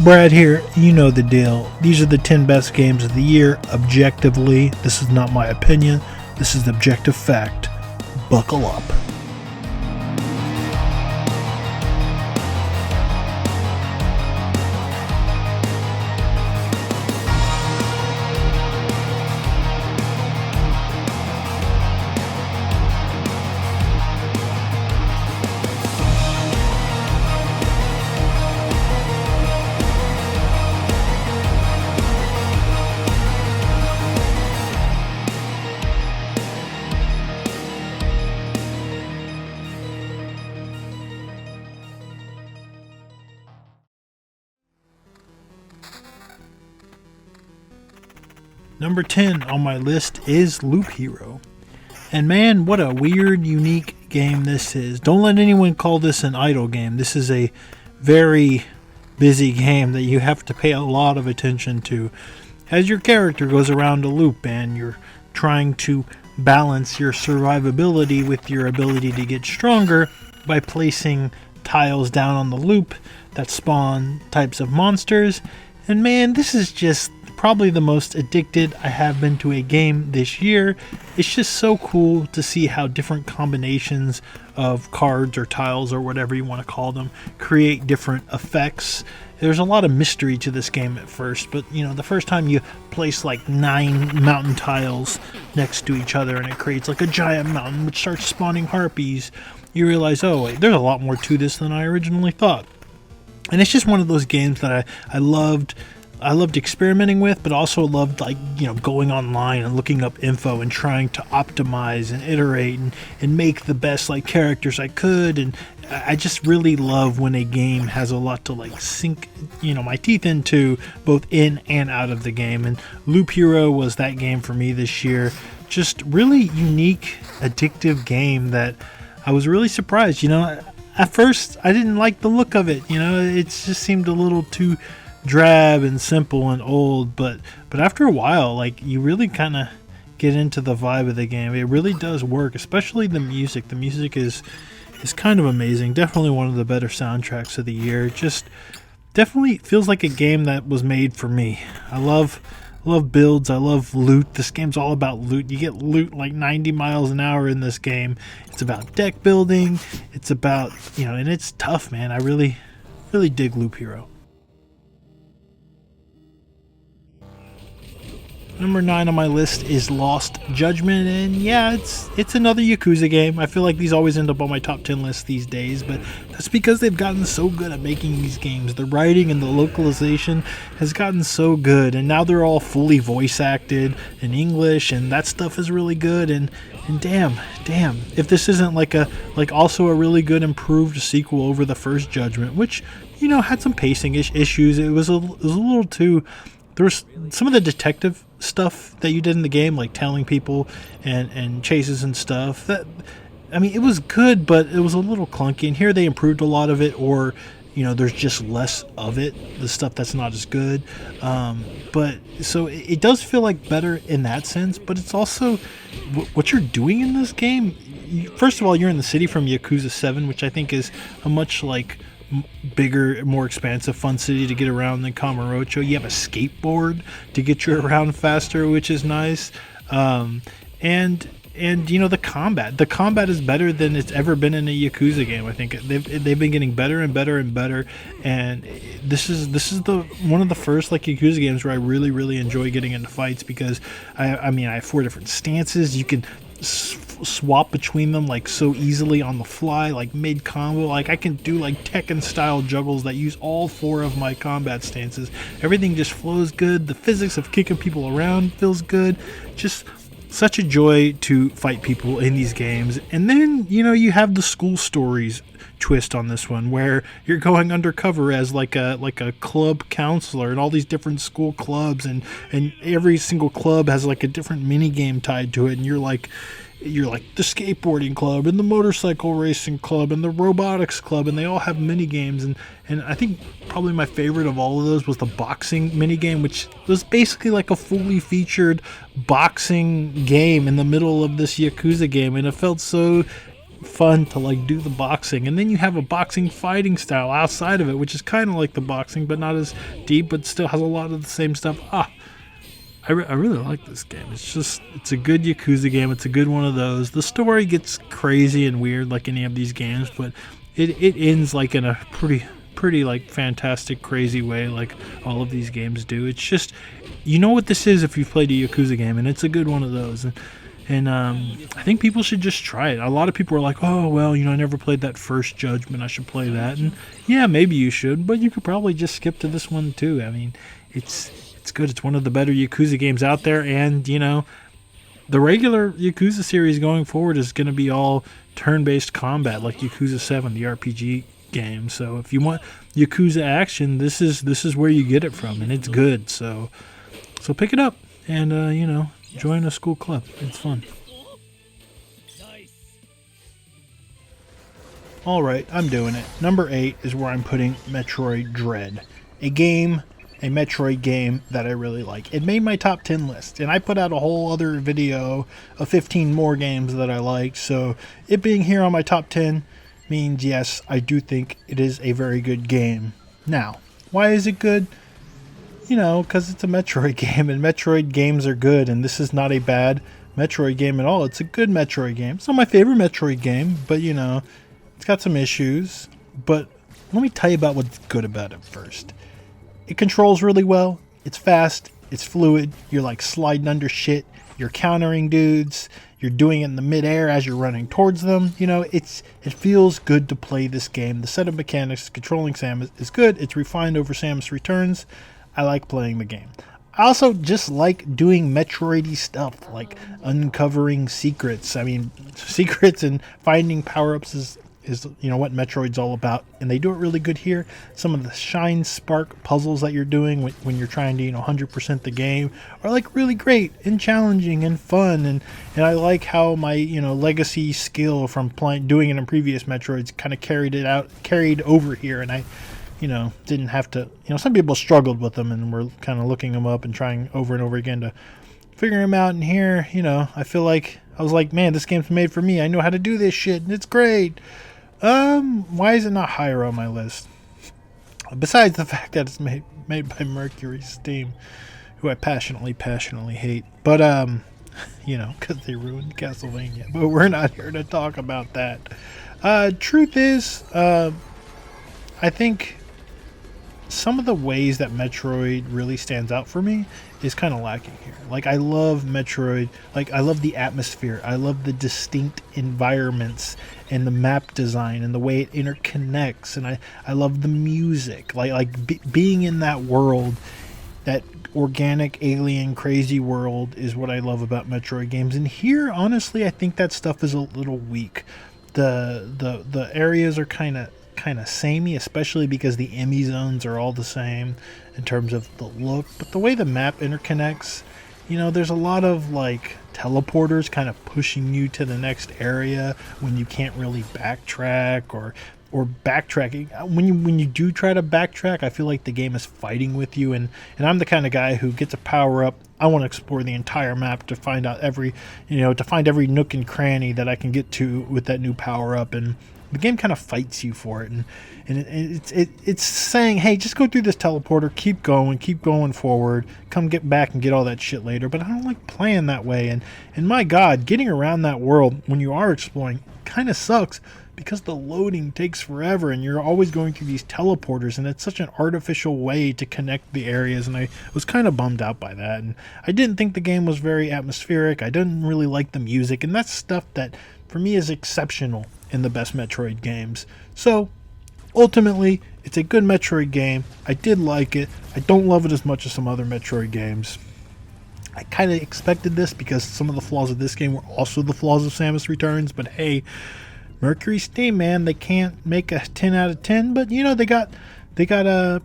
Brad here, you know the deal. These are the 10 best games of the year, objectively. This is not my opinion, this is the objective fact. Buckle up. Number 10 on my list is Loop Hero. And man, what a weird, unique game this is. Don't let anyone call this an idle game. This is a very busy game that you have to pay a lot of attention to. As your character goes around a loop and you're trying to balance your survivability with your ability to get stronger by placing tiles down on the loop that spawn types of monsters. And man, this is just probably the most addicted I have been to a game this year. It's just so cool to see how different combinations of cards or tiles or whatever you want to call them create different effects. There's a lot of mystery to this game at first, but you know, the first time you place like 9 mountain tiles next to each other and it creates like a giant mountain which starts spawning harpies, you realize, oh wait, there's a lot more to this than I originally thought. And it's just one of those games that I loved experimenting with, but also loved, like, you know, going online and looking up info and trying to optimize and iterate and make the best like characters I could. And I just really love when a game has a lot to like sink, you know, my teeth into, both in and out of the game. And Loop Hero was that game for me this year. Just really unique, addictive game that I was really surprised. You know, at first I didn't like the look of it. You know, it just seemed a little too drab and simple and old, but after a while, like, you really kind of get into the vibe of the game. It really does work, especially the music. The music is kind of amazing. Definitely one of the better soundtracks of the year. Just definitely feels like a game that was made for me. I love builds. I love loot. This game's all about loot. You get loot like 90 miles an hour in this game. It's about deck building. It's about, you know, and it's tough, man. I really dig Loop Hero. Number 9 on my list is Lost Judgment, and yeah, it's another Yakuza game. I feel like these always end up on my top 10 lists these days, but that's because they've gotten so good at making these games. The writing and the localization has gotten so good, and now they're all fully voice acted in English, and that stuff is really good. And damn, if this isn't like also a really good improved sequel over the first Judgment, which, you know, had some pacing issues. It was a little too. There was some of the detective stuff that you did in the game, like telling people and chases and stuff. That, I mean, it was good, but it was a little clunky. And here they improved a lot of it, or, you know, there's just less of it, the stuff that's not as good. But so it does feel like better in that sense, but it's also what you're doing in this game. First of all, you're in the city from Yakuza 7, which I think is a much like bigger, more expansive, fun city to get around than Kamurocho. You have a skateboard to get you around faster, which is nice. And you know, the combat is better than it's ever been in a Yakuza game. I think they've been getting better and better and better. And this is the one of the first like Yakuza games where I really enjoy getting into fights, because I mean, I have 4 different stances. You can swap between them like so easily on the fly, like mid combo. Like, I can do like Tekken style juggles that use all 4 of my combat stances. Everything just flows good. The physics of kicking people around feels good. Just such a joy to fight people in these games. And then, you know, you have the school stories twist on this one, where you're going undercover as like a club counselor and all these different school clubs, and every single club has like a different mini game tied to it, and you're like the skateboarding club and the motorcycle racing club and the robotics club, and they all have mini games. And I think probably my favorite of all of those was the boxing mini game, which was basically like a fully featured boxing game in the middle of this Yakuza game, and it felt so fun to like do the boxing, and then you have a boxing fighting style outside of it, which is kind of like the boxing but not as deep, but still has a lot of the same stuff. I really like this game. It's a good Yakuza game. It's a good one of those. The story gets crazy and weird like any of these games, but it ends like in a pretty like fantastic, crazy way like all of these games do. It's just, you know what this is if you've played a Yakuza game, and it's a good one of those. And I think people should just try it. A lot of people are like, oh, well, I never played that first Judgment. I should play that. And yeah, maybe you should, but you could probably just skip to this one too. I mean, it's good. It's one of the better Yakuza games out there. And, the regular Yakuza series going forward is going to be all turn-based combat like Yakuza 7, the RPG game. So if you want Yakuza action, this is where you get it from, and it's good. So pick it up and, join a school club. It's fun. Alright, I'm doing it. Number 8 is where I'm putting Metroid Dread. A Metroid game that I really like. It made my top 10 list, and I put out a whole other video of 15 more games that I liked, so it being here on my top 10 means, yes, I do think it is a very good game. Now, why is it good? Because it's a Metroid game, and Metroid games are good, and this is not a bad Metroid game at all. It's a good Metroid game. It's not my favorite Metroid game, but, it's got some issues. But let me tell you about what's good about it first. It controls really well. It's fast. It's fluid. You're, like, sliding under shit. You're countering dudes. You're doing it in the midair as you're running towards them. It feels good to play this game. The set of mechanics controlling Samus is good. It's refined over Samus Returns. I like playing the game. I also just like doing Metroid-y stuff, like uncovering secrets. I mean, secrets and finding power-ups is what Metroid's all about, and they do it really good here. Some of the Shine Spark puzzles that you're doing when you're trying to 100% the game are like really great and challenging and fun, and I like how my legacy skill from doing it in previous Metroids kind of carried over here, and I didn't have to, some people struggled with them and were kind of looking them up and trying over and over again to figure them out. And here, I feel like I was like, man, this game's made for me. I know how to do this shit and it's great. Why is it not higher on my list? Besides the fact that it's made by Mercury Steam, who I passionately hate. But, because they ruined Castlevania. But we're not here to talk about that. Truth is, I think some of the ways that Metroid really stands out for me is kind of lacking here. Like, I love Metroid. Like, I love the atmosphere. I love the distinct environments and the map design and the way it interconnects. And I love the music. Being in that world, that organic, alien, crazy world is what I love about Metroid games. And here, honestly, I think that stuff is a little weak. The areas are kind of samey, especially because the Emmy zones are all the same in terms of the look, but the way the map interconnects, there's a lot of like teleporters kind of pushing you to the next area when you can't really backtrack or backtracking. When you do try to backtrack, I feel like the game is fighting with you, and I'm the kind of guy who gets a power up. I want to explore the entire map to find out every nook and cranny that I can get to with that new power up, and the game kind of fights you for it, and it's saying, hey, just go through this teleporter, keep going forward, come get back and get all that shit later. But I don't like playing that way, and my God, getting around that world when you are exploring kind of sucks because the loading takes forever, and you're always going through these teleporters, and it's such an artificial way to connect the areas, and I was kind of bummed out by that, and I didn't think the game was very atmospheric. I didn't really like the music, and that's stuff that for me is exceptional in the best Metroid games. So ultimately, it's a good Metroid game. I did like it. I don't love it as much as some other Metroid games. I kind of expected this because some of the flaws of this game were also the flaws of Samus Returns, but hey, Mercury Steam, man, they can't make a 10 out of 10, but they got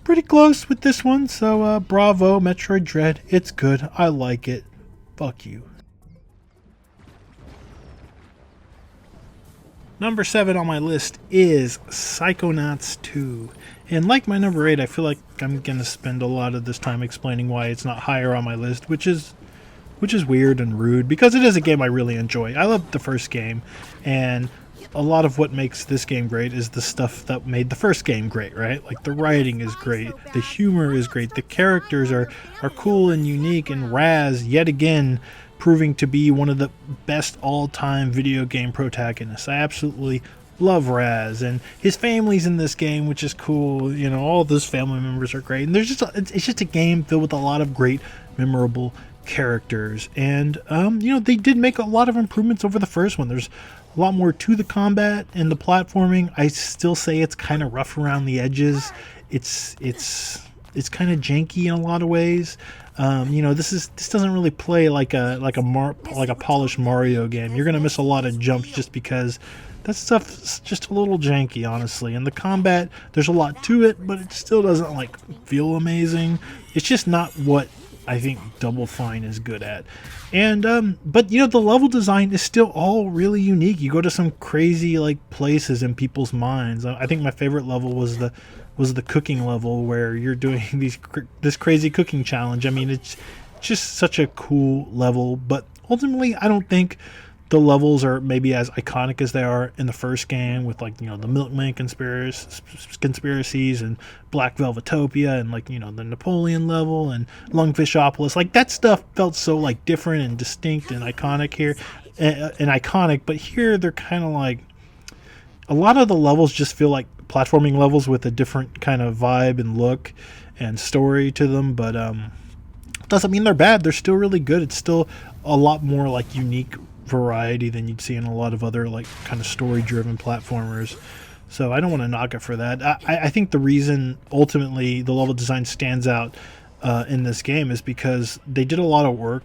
pretty close with this one. So bravo, Metroid Dread. It's good. I like it. Fuck you. Number 7 on my list is Psychonauts 2. And like my number 8, I feel like I'm going to spend a lot of this time explaining why it's not higher on my list, which is weird and rude because it is a game I really enjoy. I love the first game, and a lot of what makes this game great is the stuff that made the first game great, right? Like the writing is great, the humor is great, the characters are cool and unique, and Raz, yet again, proving to be one of the best all-time video game protagonists. I absolutely love Raz, and his family's in this game, which is cool. You know, all of those family members are great, and it's just a game filled with a lot of great, memorable characters. And you know, they did make a lot of improvements over the first one. There's a lot more to the combat and the platforming. I still say it's kind of rough around the edges. It's kind of janky in a lot of ways. You know, this doesn't really play like a polished Mario game. You're gonna miss a lot of jumps just because that stuff's just a little janky, honestly. And the combat, there's a lot to it, but it still doesn't like feel amazing. It's just not what I think Double Fine is good at. And but you know, the level design is still all really unique. You go to some crazy like places in people's minds. I think my favorite level was the cooking level, where you're doing this crazy cooking challenge. I mean, it's just such a cool level, but ultimately I don't think the levels are maybe as iconic as they are in the first game, with like, you know, the Milkman conspiracies and Black Velvetopia, and like, you know, the Napoleon level and Lungfishopolis. Like that stuff felt so like different and distinct and iconic here, and iconic. But here they're kind of like, a lot of the levels just feel like platforming levels with a different kind of vibe and look and story to them. But doesn't mean they're bad. They're still really good. It's still a lot more like unique variety than you'd see in a lot of other like kind of story driven platformers. So I don't want to knock it for that. I think the reason ultimately the level design stands out in this game is because they did a lot of work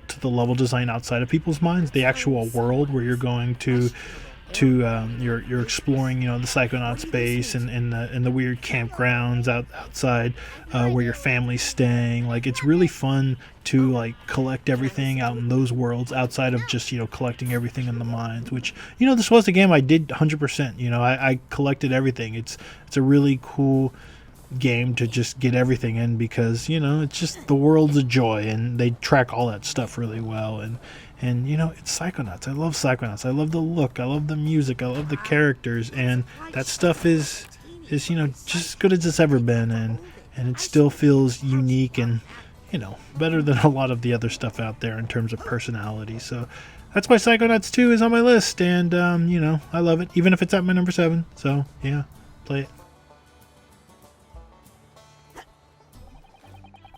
to the level design outside of people's minds. The actual world where you're going to you're exploring, you know, the Psychonaut space and the weird campgrounds outside where your family's staying. Like, it's really fun to like collect everything out in those worlds outside of just, you know, collecting everything in the mines, which, you know, this was a game I did 100%. You know, I collected everything. It's a really cool game to just get everything in, because, you know, it's just, the world's a joy, and they track all that stuff really well. And you know, it's Psychonauts. I love Psychonauts. I love the look. I love the music. I love the characters, and that stuff is you know, just as good as it's ever been, and it still feels unique and, you know, better than a lot of the other stuff out there in terms of personality. So that's why Psychonauts 2 is on my list, and you know, I love it, even if it's at my number 7. So yeah, play it.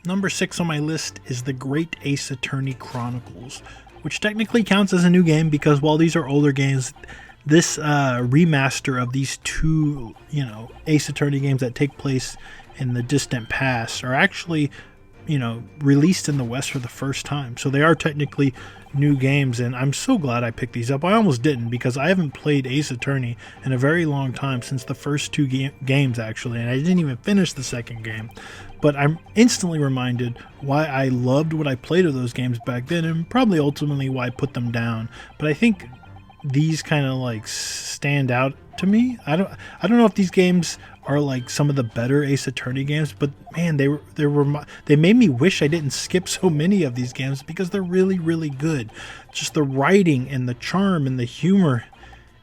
Number 6 on my list is The Great Ace Attorney Chronicles, which technically counts as a new game, because while these are older games, this remaster of these two, you know, Ace Attorney games that take place in the distant past are actually, you know, released in the West for the first time. So they are technically new games, and I'm so glad I picked these up. I almost didn't, because I haven't played Ace Attorney in a very long time, since the first two games actually, and I didn't even finish the second game. But I'm instantly reminded why I loved what I played of those games back then, and probably ultimately why I put them down. But I think these kind of like stand out to me. I don't know if these games are like some of the better Ace Attorney games, but man, they made me wish I didn't skip so many of these games, because they're really, really good. Just the writing and the charm and the humor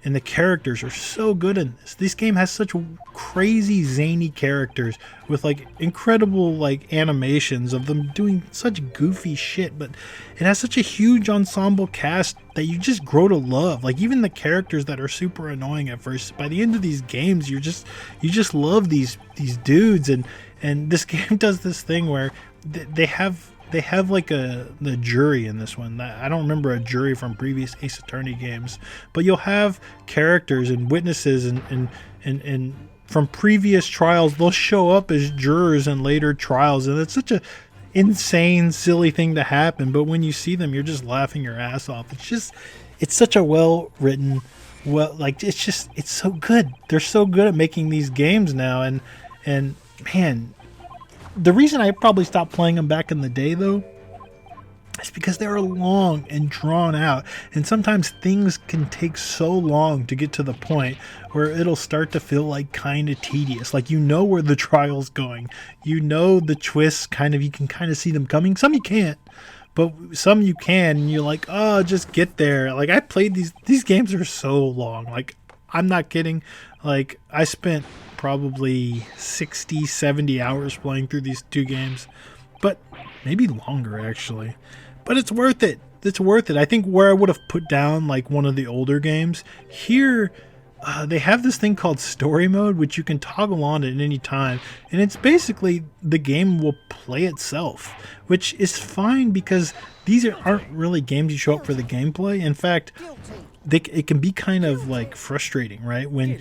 and the characters are so good in this. This game has such crazy zany characters with like incredible like animations of them doing such goofy shit, but it has such a huge ensemble cast that you just grow to love. Like, even the characters that are super annoying at first, by the end of these games you just love these dudes. And this game does this thing where they have like the jury in this one. I don't remember a jury from previous Ace Attorney games, but you'll have characters and witnesses and from previous trials, they'll show up as jurors in later trials, and it's such a insane, silly thing to happen. But when you see them, you're just laughing your ass off. It's such a well written, it's so good. They're so good at making these games now, and man. The reason I probably stopped playing them back in the day, though, is because they were long and drawn out. And sometimes things can take so long to get to the point where it'll start to feel like kind of tedious. Like, you know where the trial's going. You know the twists, you can kind of see them coming. Some you can't. but some you can, and you're like, oh, just get there. Like, I played these games are so long. Like, I'm not kidding. Like, I spent probably 60, 70 hours playing through these two games, but maybe longer actually. But it's worth it. It's worth it. I think where I would have put down like one of the older games, here they have this thing called story mode, which you can toggle on at any time, and it's basically the game will play itself, which is fine because these aren't really games you show up for the gameplay. In fact, it can be kind of like frustrating, right? When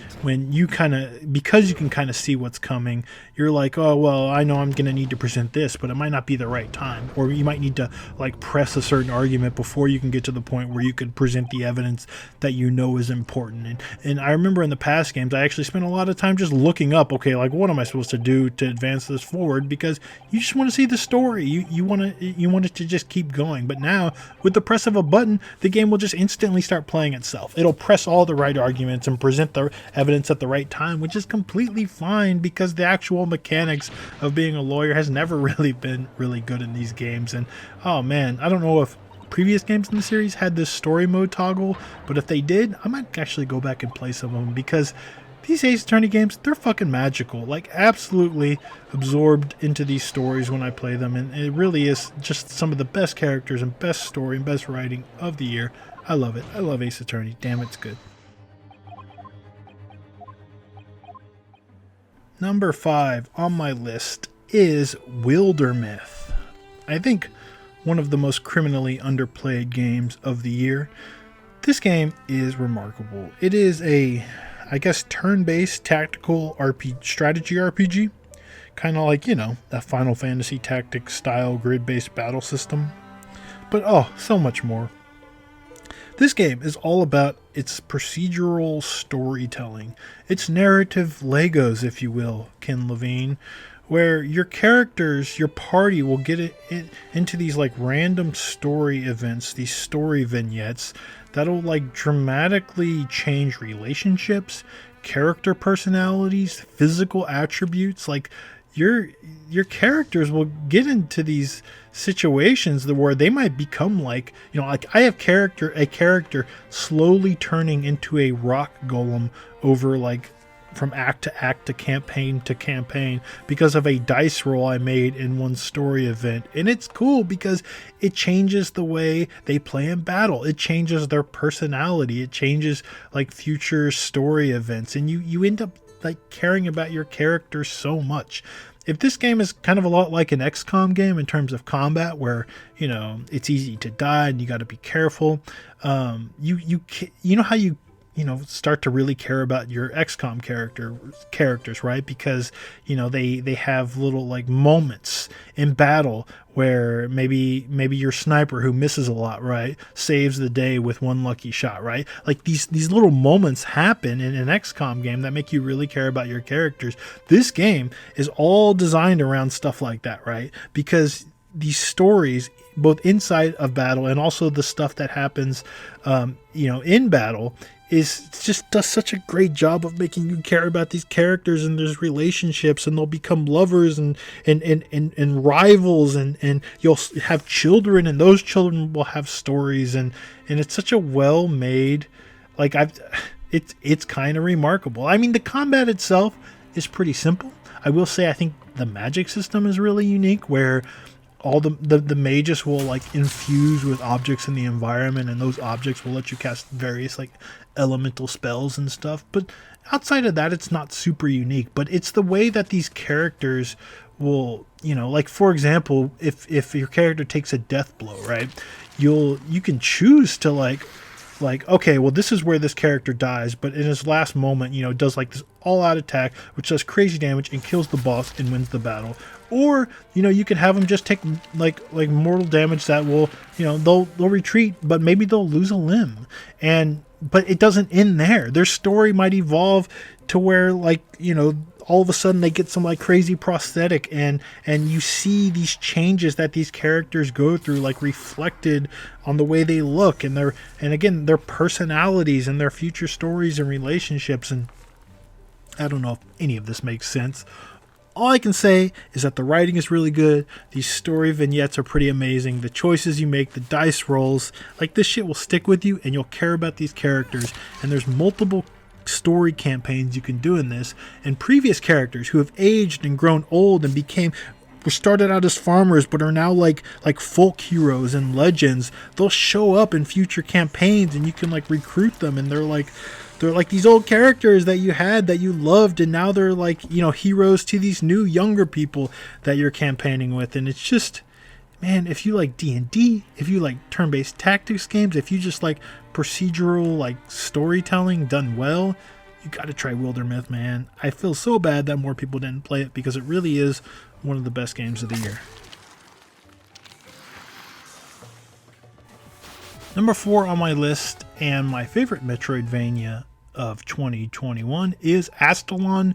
you kind of, because you can kind of see what's coming, you're like, oh, well, I know I'm going to need to present this, but it might not be the right time. Or you might need to like press a certain argument before you can get to the point where you can present the evidence that you know is important. And I remember in the past games, I actually spent a lot of time just looking up, okay, like what am I supposed to do to advance this forward? Because you just want to see the story. You want it to just keep going. But now with the press of a button, the game will just instantly start playing itself. It'll press all the right arguments and present the evidence at the right time, which is completely fine because the actual mechanics of being a lawyer has never really been really good in these games. And oh man, I don't know if previous games in the series had this story mode toggle, but if they did, I might actually go back and play some of them because these Ace Attorney games, they're fucking magical. Like, absolutely absorbed into these stories when I play them, and it really is just some of the best characters and best story and best writing of the year. I love it. I love Ace Attorney. Damn, it's good. Number 5 on my list is Wildermyth. I think one of the most criminally underplayed games of the year. This game is remarkable. It is a, I guess, turn-based tactical strategy RPG. Kind of like, a Final Fantasy Tactics style grid-based battle system. But oh, so much more. This game is all about its procedural storytelling. It's narrative Legos, if you will, Ken Levine, where your characters, your party will get into these like random story events, these story vignettes that'll like dramatically change relationships, character personalities, physical attributes. Like your characters will get into these situations where they might become like, like I have a character slowly turning into a rock golem over like from act to act to campaign because of a dice roll I made in one story event. And it's cool because it changes the way they play in battle. It changes their personality. It changes like future story events, and you end up like caring about your character so much. If this game is kind of a lot like an XCOM game in terms of combat, where it's easy to die and you got to be careful, you know how you start to really care about your XCOM characters, right? Because they have little like moments in battle where maybe your sniper who misses a lot, right, saves the day with one lucky shot, right? Like these little moments happen in an XCOM game that make you really care about your characters. This game is all designed around stuff like that, right? Because these stories, both inside of battle and also the stuff that happens, in battle, does such a great job of making you care about these characters and there's relationships, and they'll become lovers and rivals, and you'll have children, and those children will have stories, and it's such a well made, like it's kind of remarkable. I mean, the combat itself is pretty simple. I will say I think the magic system is really unique, where all the mages will like infuse with objects in the environment, and those objects will let you cast various like elemental spells and stuff. But outside of that, it's not super unique. But it's the way that these characters will, like for example, if your character takes a death blow, right, you can choose to like, okay, well, this is where this character dies, but in his last moment, does like this all-out attack, which does crazy damage and kills the boss and wins the battle. Or, you can have them just take like mortal damage that will, they'll retreat, but maybe they'll lose a limb. But it doesn't end there. Their story might evolve to where like, all of a sudden they get some like crazy prosthetic, and you see these changes that these characters go through, like reflected on the way they look and their personalities and their future stories and relationships. And I don't know if any of this makes sense. All I can say is that the writing is really good. These story vignettes are pretty amazing. The choices you make, the dice rolls, like this shit will stick with you and you'll care about these characters. And there's multiple story campaigns you can do in this. And previous characters who have aged and grown old and were started out as farmers but are now like folk heroes and legends, they'll show up in future campaigns and you can like recruit them, and they're like these old characters that you had that you loved, and now they're like, you know, heroes to these new younger people that you're campaigning with. And it's just, man, if you like D&D, if you like turn-based tactics games, if you just like procedural like storytelling done well, you got to try Wildermyth, man. I feel so bad that more people didn't play it because it really is one of the best games of the year. Number 4 on my list, and my favorite Metroidvania of 2021, is Astalon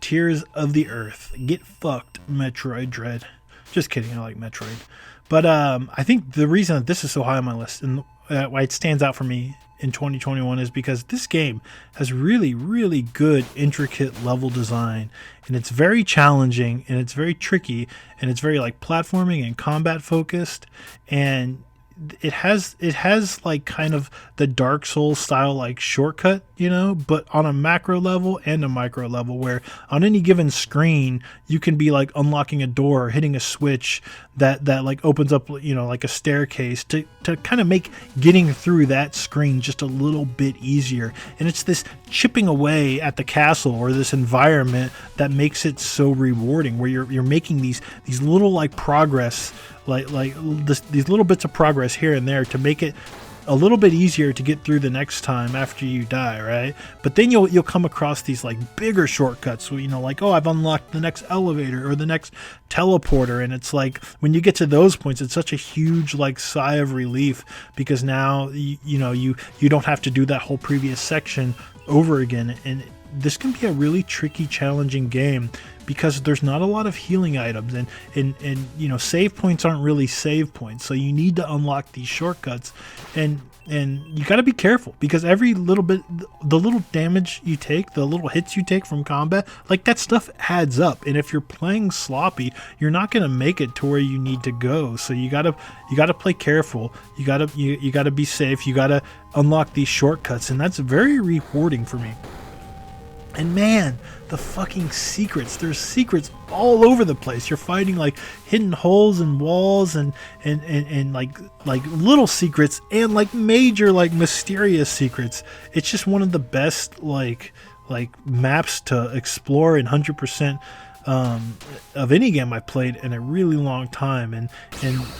Tears of the Earth. Get fucked, Metroid Dread. Just kidding, I like Metroid. But I think the reason that this is so high on my list and why it stands out for me in 2021 is because this game has really, really good, intricate level design, and it's very challenging, and it's very tricky, and it's very like platforming and combat focused, and it has like kind of the Dark Souls style like shortcut, you know, but on a macro level and a micro level, where on any given screen you can be like unlocking a door or hitting a switch that like opens up, you know, like a staircase to kind of make getting through that screen just a little bit easier. And it's this chipping away at the castle or this environment that makes it so rewarding, where you're making these little like progress, these little bits of progress here and there to make it a little bit easier to get through the next time after you die, right? But then you'll come across these like bigger shortcuts, you know, like, oh, I've unlocked the next elevator or the next teleporter, and it's like when you get to those points, it's such a huge like sigh of relief, because now you don't have to do that whole previous section over again. And this can be a really tricky, challenging game because there's not a lot of healing items, and you know, save points aren't really save points, so you need to unlock these shortcuts, and you got to be careful, because every little bit, the little damage you take, the little hits you take from combat, like that stuff adds up, and if you're playing sloppy, you're not going to make it to where you need to go. So you got to play careful, you got to be safe, you got to unlock these shortcuts, and that's very rewarding for me. And man, the fucking secrets. There's secrets all over the place. You're fighting like hidden holes and walls and like little secrets and like major like mysterious secrets. It's just one of the best like maps to explore in 100% of any game I've played in a really long time, and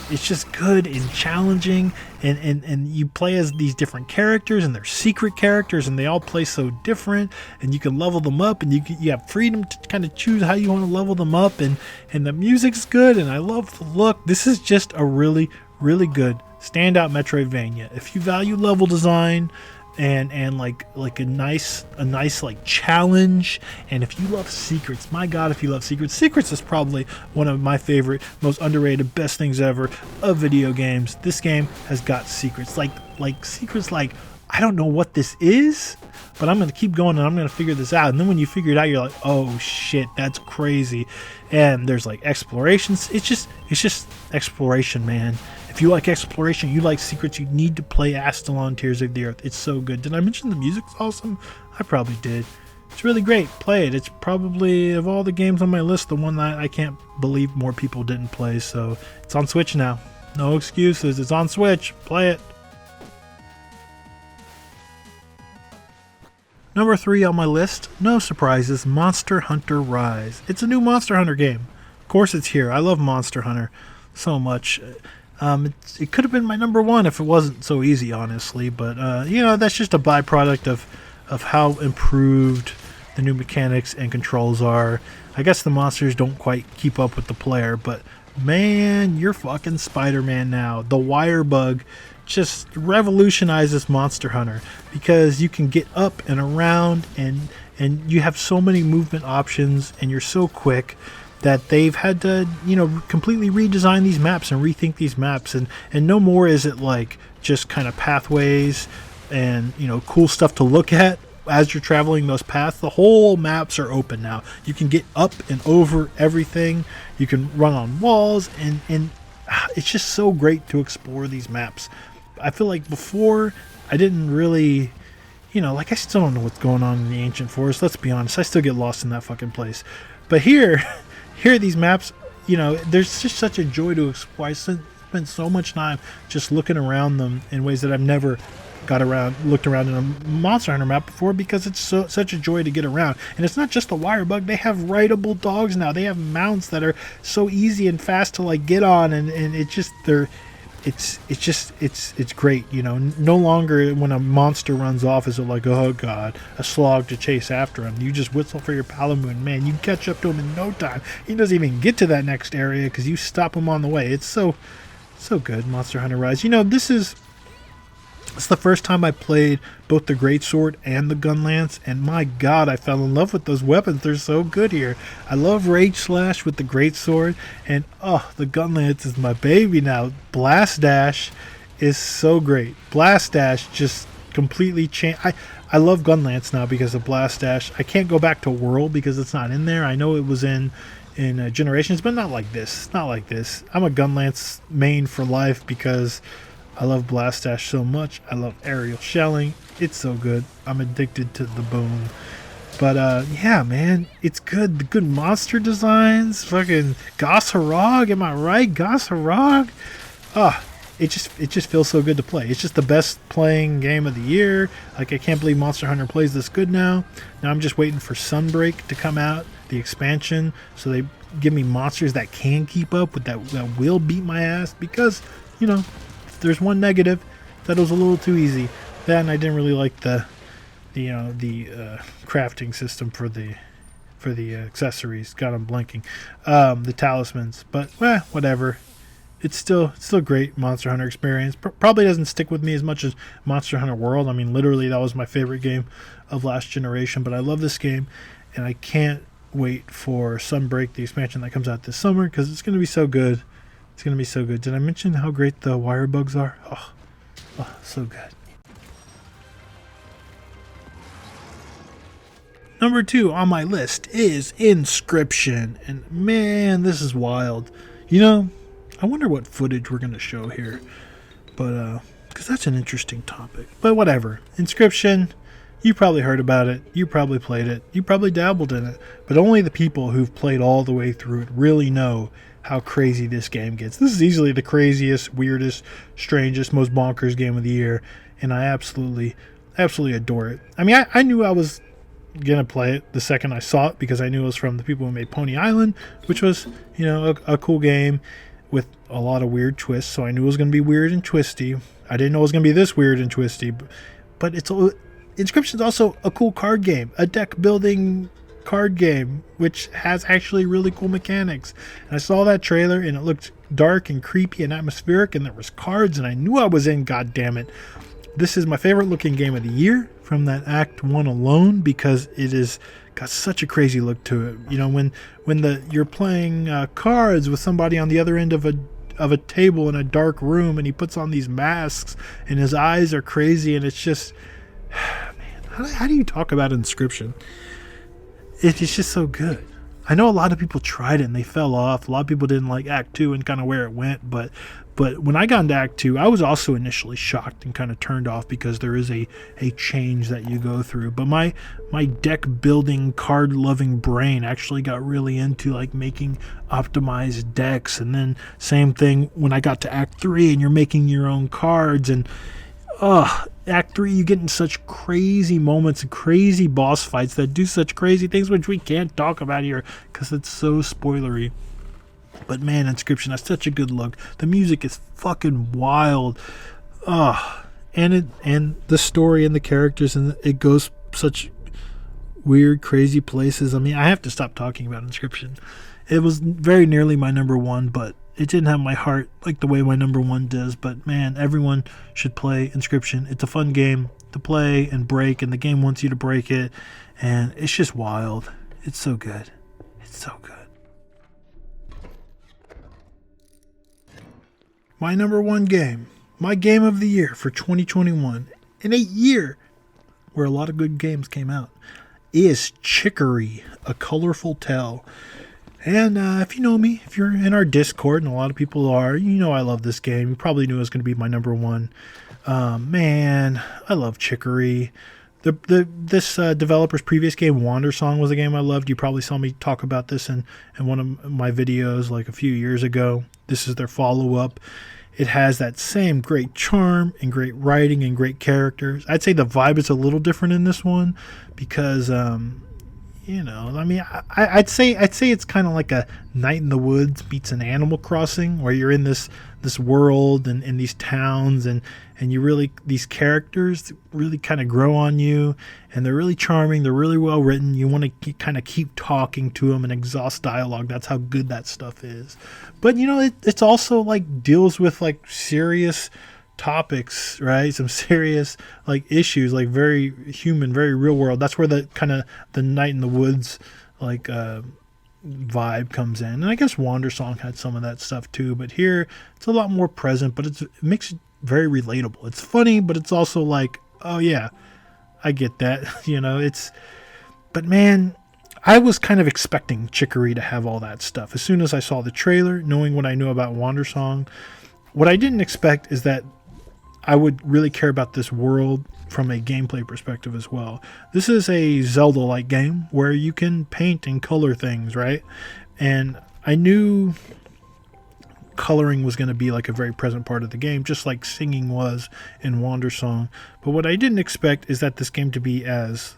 it's just good and challenging, and you play as these different characters, and they're secret characters, and they all play so different, and you can level them up, and you have freedom to kind of choose how you want to level them up, and the music's good, and I love the look. This is just a really, really good standout Metroidvania. If you value level design and like a nice like challenge, and if you love secrets, my god, if you love secrets is probably one of my favorite, most underrated, best things ever of video games. This game has got secrets, like secrets like, I don't know what this is, but I'm going to keep going and I'm going to figure this out. And then when you figure it out, you're like, oh shit, that's crazy. And there's like explorations. It's just exploration, man. If you like exploration, you like secrets, you need to play Astalon Tears of the Earth. It's so good. Did I mention the music's awesome? I probably did. It's really great. Play it. It's probably, of all the games on my list, the one that I can't believe more people didn't play. So it's on Switch now. No excuses. It's on Switch. Play it. Number 3 on my list, no surprises, Monster Hunter Rise. It's a new Monster Hunter game. Of course it's here. I love Monster Hunter so much. It could have been my number 1 if it wasn't so easy, honestly. But, that's just a byproduct of how improved the new mechanics and controls are. I guess the monsters don't quite keep up with the player, but man, you're fucking Spider-Man now. The wire bug just revolutionizes Monster Hunter, because you can get up and around, and you have so many movement options, and you're so quick that they've had to, completely redesign these maps and rethink these maps, and no more is it like just kind of pathways and, cool stuff to look at. as you're traveling those paths, the whole maps are open now. You can get up and over everything. You can run on walls, and it's just so great to explore these maps. I feel like before I didn't really, like I still don't know what's going on in the ancient forest. Let's be honest, I still get lost in that fucking place. But here these maps, there's just such a joy to explore. I spent so much time just looking around them in ways that I've never looked around in a Monster Hunter map before, because it's such a joy to get around. And it's not just the wire bug, they have rideable dogs now. They have mounts that are so easy and fast to like get on, and it's great. No longer when a monster runs off is it like, oh god, a slog to chase after him. You just whistle for your Palamoon, man, you catch up to him in no time. He doesn't even get to that next area because you stop him on the way. It's so good. Monster Hunter Rise, it's the first time I played both the Greatsword and the Gunlance, and my god, I fell in love with those weapons. They're so good here. I love Rage Slash with the Greatsword, and the Gunlance is my baby now. Blast Dash is so great. Blast Dash just completely changed. I love Gunlance now because of Blast Dash. I can't go back to Whirl because it's not in there. I know it was in Generations, but not like this. Not like this. I'm a Gunlance main for life because I love Blast Dash so much. I love aerial shelling. It's so good. I'm addicted to the boom. But yeah, man, it's good. The good monster designs. Fucking Gosharog, am I right? Gosharog. It just feels so good to play. It's just the best playing game of the year. Like, I can't believe Monster Hunter plays this good now. Now I'm just waiting for Sunbreak to come out, the expansion, so they give me monsters that can keep up with that will beat my ass, because there's one negative, that it was a little too easy. That, and I didn't really like the crafting system for the accessories. God, I'm blanking. The talismans, but whatever. It's still great Monster Hunter experience. Probably doesn't stick with me as much as Monster Hunter World. I mean, literally that was my favorite game of last generation. But I love this game, and I can't wait for Sunbreak, the expansion that comes out this summer, because it's going to be so good. It's going to be so good. Did I mention how great the wire bugs are? Oh, so good. Number 2 on my list is Inscription. And man, this is wild. I wonder what footage we're going to show here. But, because that's an interesting topic. But whatever. Inscription, you probably heard about it. You probably played it. You probably dabbled in it. But only the people who've played all the way through it really know how crazy this game gets. This is easily the craziest, weirdest, strangest, most bonkers game of the year, and I absolutely adore it. I mean, I knew I was gonna play it the second I saw it, because I knew it was from the people who made Pony Island, which was, a cool game with a lot of weird twists, so I knew it was gonna be weird and twisty. I didn't know it was gonna be this weird and twisty, but Inscription's also a cool card game, a deck building card game, which has actually really cool mechanics. And I saw that trailer, and it looked dark and creepy and atmospheric, and there was cards, and I knew I was in. God damn it, this is my favorite looking game of the year from that Act 1 alone, because it is got such a crazy look to it. When you're playing cards with somebody on the other end of a table in a dark room, and he puts on these masks and his eyes are crazy, and it's just man, how do you talk about Inscription? It's just so good. I know a lot of people tried it and they fell off. A lot of people didn't like Act 2 and kind of where it went. But when I got into Act 2, I was also initially shocked and kind of turned off, because there is a change that you go through. But my deck building, card loving brain actually got really into like making optimized decks. And then same thing when I got to Act 3 and you're making your own cards. And Act 3, you get in such crazy moments and crazy boss fights that do such crazy things, which we can't talk about here because it's so spoilery. But man, Inscription has such a good look. The music is fucking wild. And the story and the characters, and it goes such weird, crazy places. I mean, I have to stop talking about Inscription. It was very nearly my number 1, but it didn't have my heart like the way my number 1 does. But man, everyone should play Inscription. It's a fun game to play and break, and the game wants you to break it, and it's just wild. It's so good. It's so good. My number 1 game, my game of the year for 2021, in a year where a lot of good games came out, is Chicory, A Colorful Tale. And if you know me, if you're in our Discord, and a lot of people are, you know I love this game. You probably knew it was going to be my number one. Man, I love Chicory. This developer's previous game, Wandersong, was a game I loved. You probably saw me talk about this in one of my videos like a few years ago. This is their follow-up. It has that same great charm and great writing and great characters. I'd say the vibe is a little different in this one because, I'd say it's kind of like a Night in the Woods meets an Animal Crossing, where you're in this world and in these towns and you really, these characters really kind of grow on you, and they're really charming. They're really well written. You want to kind of keep talking to them and exhaust dialogue. That's how good that stuff is. But it's also like deals with like serious topics, right? Some serious like issues, like very human, very real world. That's where the kind of the Night in the Woods like vibe comes in. And I guess Wandersong had some of that stuff too, but here it's a lot more present, but it makes it very relatable. It's funny, but it's also like, oh yeah, I get that. But man, I was kind of expecting Chicory to have all that stuff. As soon as I saw the trailer, knowing what I knew about Wandersong, what I didn't expect is that I would really care about this world from a gameplay perspective as well. This is a Zelda-like game where you can paint and color things, right? And I knew coloring was going to be like a very present part of the game, just like singing was in Wandersong. But what I didn't expect is that this game to be as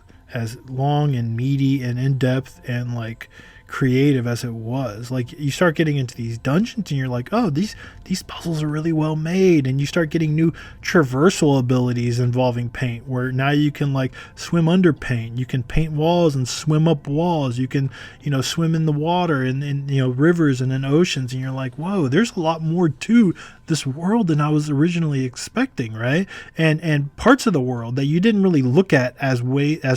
long and meaty and in-depth and like creative as it was. Like, you start getting into these dungeons and you're like, oh, these puzzles are really well made, and you start getting new traversal abilities involving paint, where now you can like swim under paint, you can paint walls and swim up walls, you can swim in the water and rivers and in oceans, and you're like, whoa, there's a lot more to this world than I was originally expecting, right? And parts of the world that you didn't really look at as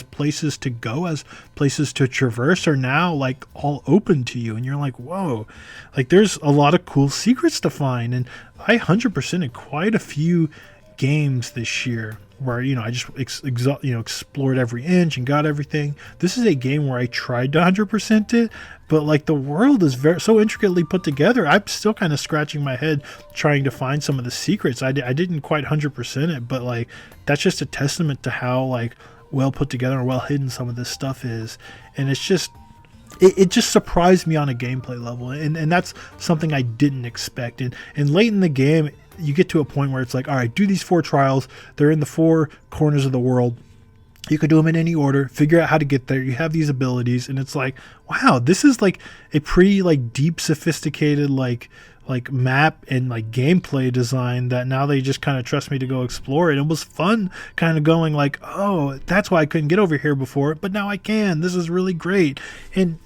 places to go, as places to traverse, are now like all open to you, and you're like, whoa, like there's a lot of cool secrets to find. And I 100%ed quite a few games this year where I just explored every inch and got everything. This is a game where I tried to 100% it, but like the world is so intricately put together. I'm still kind of scratching my head trying to find some of the secrets. I didn't quite 100% it, but like that's just a testament to how like well put together and well hidden some of this stuff is. And it's just it just surprised me on a gameplay level, and that's something I didn't expect. And late in the game, you get to a point where it's like, all right, do these 4 trials. They're in the 4 corners of the world. You could do them in any order, figure out how to get there. You have these abilities, and it's like, wow, this is like a pretty like deep, sophisticated like map and like gameplay design that now they just kind of trust me to go explore it. It was fun kind of going like, oh, that's why I couldn't get over here before, but now I can. This is really great. And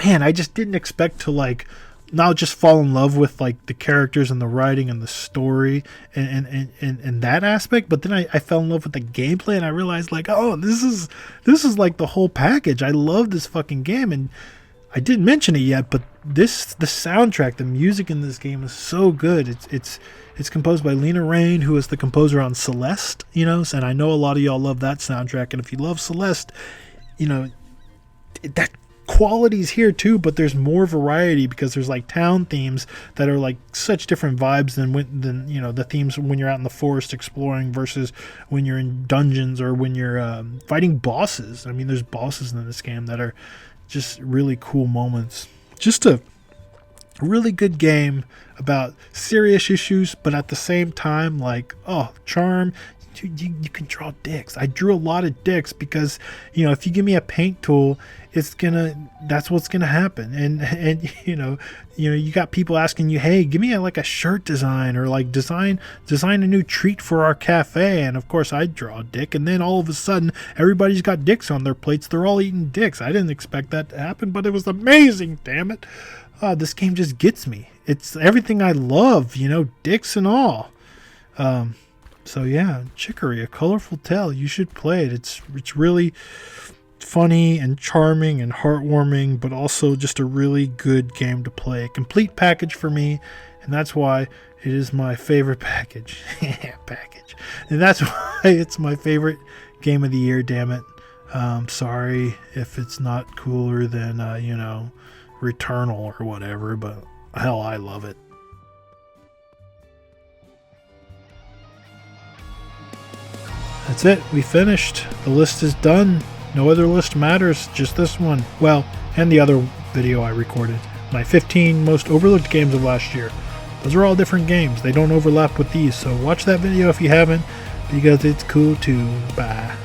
man, I just didn't expect to like now just fall in love with like the characters and the writing and the story and that aspect. But then I fell in love with the gameplay, and I realized like, oh, this is like the whole package. I love this fucking game. And I didn't mention it yet, but the soundtrack, the music in this game is so good. It's composed by Lena Raine, who is the composer on Celeste, and I know a lot of y'all love that soundtrack. And if you love Celeste, that quality's here too, but there's more variety because there's like town themes that are like such different vibes than the themes when you're out in the forest exploring versus when you're in dungeons or when you're fighting bosses. I mean, there's bosses in this game that are just really cool moments. Just a really good game about serious issues, but at the same time, like, oh, charm. You can draw dicks. I drew a lot of dicks because, if you give me a paint tool, that's what's gonna happen. And you got people asking you, hey, give me a shirt design, or like design a new treat for our cafe. And of course I draw a dick, and then all of a sudden everybody's got dicks on their plates. They're all eating dicks. I didn't expect that to happen, but it was amazing. Damn it. This game just gets me. It's everything I love, dicks and all. So yeah, Chicory, A Colorful Tale. You should play it. It's really funny and charming and heartwarming, but also just a really good game to play. A complete package for me, and that's why It is my favorite package. Package. And that's why it's my favorite game of the year, damn it. Sorry if it's not cooler than, Returnal or whatever, but hell, I love it. That's it. We finished. The list is done. No other list matters, just this one. Well, and the other video I recorded. My 15 most overlooked games of last year. Those are all different games. They don't overlap with these, so watch that video if you haven't, because it's cool too. Bye.